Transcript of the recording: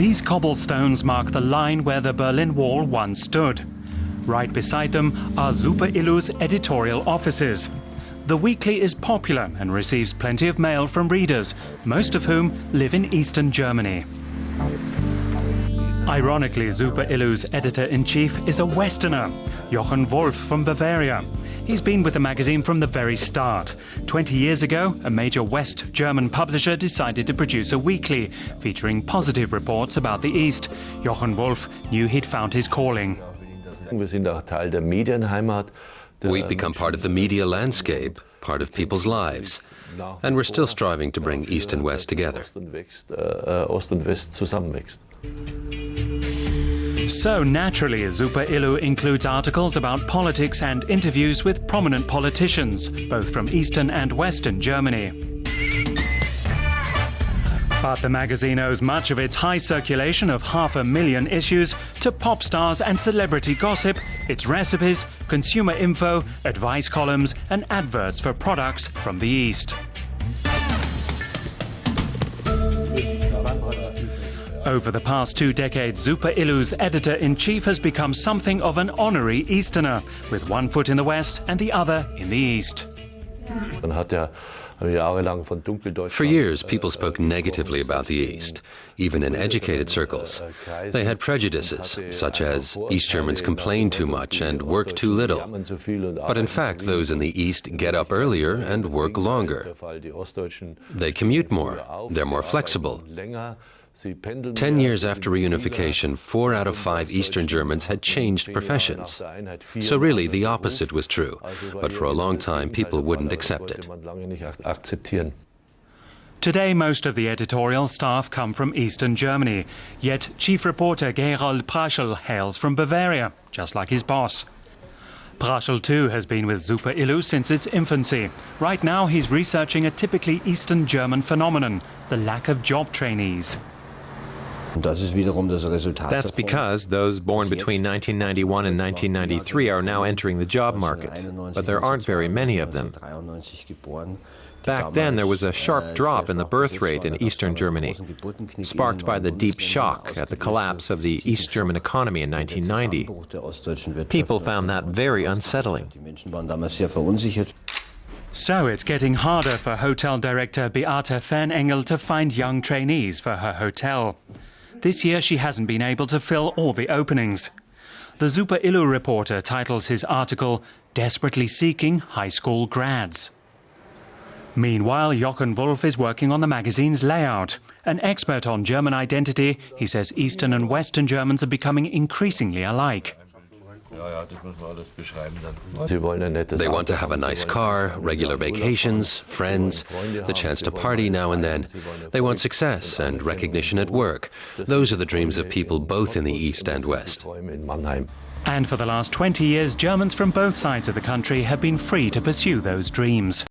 These cobblestones mark the line where the Berlin Wall once stood. Right beside them are Superillu's editorial offices. The weekly is popular and receives plenty of mail from readers, most of whom live in eastern Germany. Ironically, Superillu's editor-in-chief is a Westerner, Jochen Wolf from Bavaria. He's been with the magazine from the very start. 20 years ago, a major West German publisher decided to produce a weekly, featuring positive reports about the East. Jochen Wolf knew he'd found his calling. We've become part of the media landscape, part of people's lives, and we're still striving to bring East and West together. So naturally, Superillu includes articles about politics and interviews with prominent politicians, both from Eastern and Western Germany. But the magazine owes much of its high circulation of 500,000 issues to pop stars and celebrity gossip, its recipes, consumer info, advice columns and adverts for products from the East. Over the past 2 decades, Superillu's editor-in-chief has become something of an honorary Easterner, with one foot in the West and the other in the East. For years, people spoke negatively about the East, even in educated circles. They had prejudices, such as East Germans complain too much and work too little. But in fact, those in the East get up earlier and work longer. They commute more, they're more flexible. 10 years after reunification, 4 out of 5 Eastern Germans had changed professions. So really, the opposite was true. But for a long time, people wouldn't accept it. Today, most of the editorial staff come from Eastern Germany. Yet, chief reporter Gerald Praschel hails from Bavaria, just like his boss. Praschel, too, has been with Superillu since its infancy. Right now, he's researching a typically Eastern German phenomenon, the lack of job trainees. That's because those born between 1991 and 1993 are now entering the job market, but there aren't very many of them. Back then, there was a sharp drop in the birth rate in Eastern Germany, sparked by the deep shock at the collapse of the East German economy in 1990. People found that very unsettling. So it's getting harder for hotel director Beate Fernengel to find young trainees for her hotel. This year she hasn't been able to fill all the openings. The Superillu reporter titles his article, "Desperately Seeking High School Grads." Meanwhile, Jochen Wolf is working on the magazine's layout. An expert on German identity, he says Eastern and Western Germans are becoming increasingly alike. They want to have a nice car, regular vacations, friends, the chance to party now and then. They want success and recognition at work. Those are the dreams of people both in the East and West. And for the last 20 years, Germans from both sides of the country have been free to pursue those dreams.